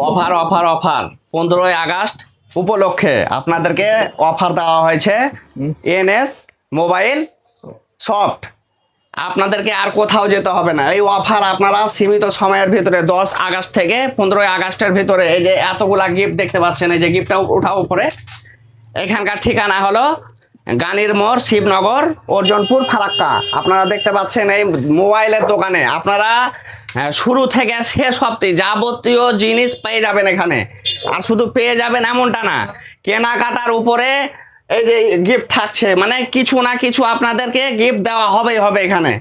Offer offer offer 15ই August উপলক্ষে আপনাদেরকে offer দেওয়া হয়েছে এনএস মোবাইল সফট। আপনাদেরকে আর কোথাও যেতে হবে না, এই অফার আপনারা সীমিত সময়ের ভিতরে 10 আগস্ট থেকে 15ই আগস্টের ভিতরে এই যে এতগুলা গিফট দেখতে পাচ্ছেন, এই যে গিফটটা উঠাও উপরে। এখানকার ঠিকানা হলো গানীর মোড়, শিবনগর, অর্জুনপুর, ফারাক্কা। আপনারা দেখতে পাচ্ছেন এই মোবাইলের দোকানে আপনারা শুরু থেকে শেষ অবধি যাবতীয় জিনিস পেয়ে যাবেন এখানে। আর শুধু পেয়ে যাবেন এমনটা না, কেনাকাটার উপরে এই যে গিফট থাকছে, মানে কিছু না কিছু আপনাদেরকে গিফট দেওয়া হবেই হবে এখানে।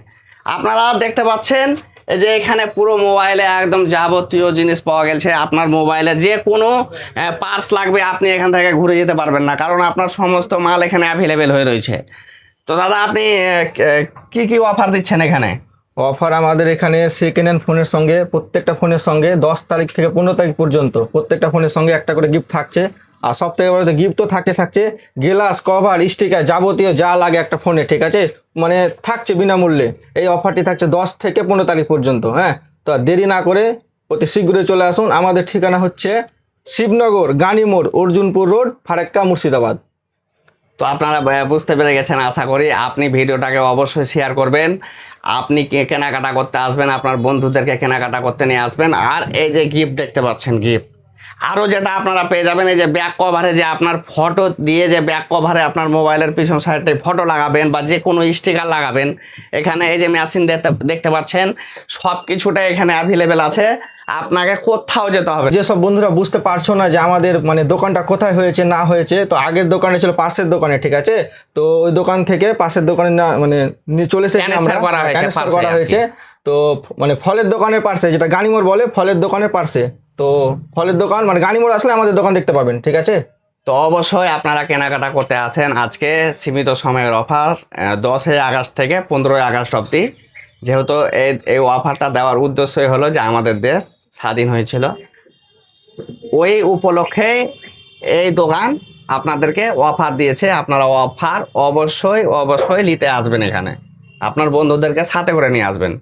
আপনারা দেখতে পাচ্ছেন এই যে এখানে পুরো মোবাইলে একদম যাবতীয় জিনিস পাওয়া গেছে। আপনার মোবাইলে যে কোনো পার্টস লাগবে আপনি এখান থেকে ঘুরে যেতে পারবেন না, কারণ আপনার সমস্ত মাল এখানে অ্যাভেলেবেল হয়ে রয়েছে। তো দাদা আপনি কি কি অফার দিচ্ছেন এখানে? অফার আমাদের এখানে সেকেন্ড হ্যান্ড ফোনের সঙ্গে প্রত্যেকটা ফোনের সঙ্গে 10 তারিখ থেকে 15 তারিখ পর্যন্ত প্রত্যেকটা ফোনের সঙ্গে একটা করে গিফট থাকছে। আর সব থেকে বড় গিফট তো থাকছে গ্লাস, কভার, স্টিকার, যাবতীয় যা লাগে একটা ফোনে, ঠিক আছে, মানে থাকছে বিনামূল্যে। এই অফারটি থাকছে 10 থেকে 15 তারিখ পর্যন্ত। হ্যাঁ, তো আর দেরি না করে অতি শীঘ্রই চলে আসুন। আমাদের ঠিকানা হচ্ছে শিবনগর, গানী মোড়, অর্জুনপুর রোড, ফারাক্কা, মুর্শিদাবাদ। তো আপনারা বুঝতে পেরে গেছেন আশা করি। আপনি ভিডিওটাকে অবশ্যই শেয়ার করবেন। আপনি কেনাকাটা করতে আসবেন, আপনার বন্ধুদেরকে কেনাকাটা করতে নিয়ে আসবেন। আর এই যে গিফট দেখতে পাচ্ছেন, গিফট আরও যেটা আপনারা পেয়ে যাবেন, এই যে ব্যাক কভারে যে আপনার ফটো দিয়ে যে ব্যাক কভারে আপনার মোবাইলের পিছন সাইডে ফটো লাগাবেন বা যে কোনো স্টিকার লাগাবেন, এখানে এই যে মেশিন দেখতে পাচ্ছেন, সব কিছুটাই এখানে অ্যাভেলেবেল আছে। আপনাকে কোথাও যেতে হবে। যেসব বন্ধুরা বুঝতে পারছো না যে আমাদের মানে দোকানটা কোথায় হয়েছে না হয়েছে, তো আগের দোকানে ছিল পাশের দোকানে, ঠিক আছে, তো ওই দোকান থেকে পাশের দোকানে না মানে চলে এসেছি আমরা, ট্রান্সফার করা হয়েছে। তো মানে ফলের দোকানের পাশে, যেটা গানীমোড় বলে, ফলের দোকানের পাশে। তো ফলের দোকান মানে গানীমোড় আসলে আমাদের দোকান দেখতে পাবেন, ঠিক আছে। তো অবশ্যই আপনারা কেনাকাটা করতে আসেন। আজকে সীমিত সময়ের অফার 10ই আগস্ট থেকে 15ই আগস্ট অবধি। যেহেতু এই অফারটা দেওয়ার উদ্দেশ্যই হলো যে আমাদের দেশ স্বাধীন হয়েছিল, ওই উপলক্ষে এই দোকান আপনাদেরকে অফার দিয়েছে। আপনারা অফার অবশ্যই অবশ্যই নিতে আসবেন এখানে, আপনার বন্ধুদেরকে সাথে করে নিয়ে আসবেন।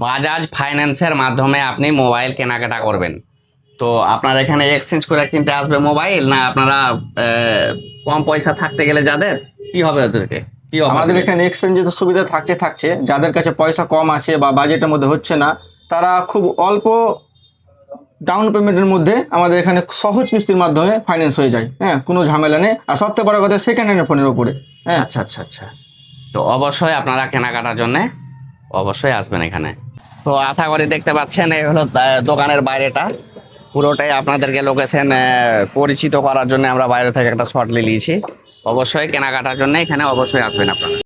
বাজাজ ফাইন্যান্সের মাধ্যমে আপনি মোবাইল কেনাকাটা করবেন। তো আপনার এখানে এক্সচেঞ্জ করে কিনতে আসবে মোবাইল, না আপনারা কম পয়সা থাকতে গেলে যাদের কি হবে ওদেরকে কি হবে? আমাদের এখানে এক্সচেঞ্জের তো সুবিধা থাকছে। যাদের কাছে পয়সা কম আছে বা বাজেটের মধ্যে হচ্ছে না, তারা খুব অল্প ডাউন পেমেন্টের মধ্যে আমাদের এখানে সহজ কিস্তির মাধ্যমে ফাইন্যান্স হয়ে যায়। হ্যাঁ, কোনো ঝামেলা নেই। আর সবথেকে বড় কথা সেকেন্ড হ্যান্ড ফোনের উপরে। হ্যাঁ, আচ্ছা আচ্ছা আচ্ছা। তো অবশ্যই আপনারা কেনাকাটার জন্য অবশ্যই আসবেন এখানে। তো আশা করি দেখতে পাচ্ছেন এই হলো দোকানের বাইরেটা, পুরোটাই আপনাদেরকে লোকেশন পরিচিত করার জন্য আমরা বাইরে থেকে একটা শর্ট নিয়েছি। অবশ্যই কেনাকাটার জন্য এখানে অবশ্যই আসবেন আপনারা।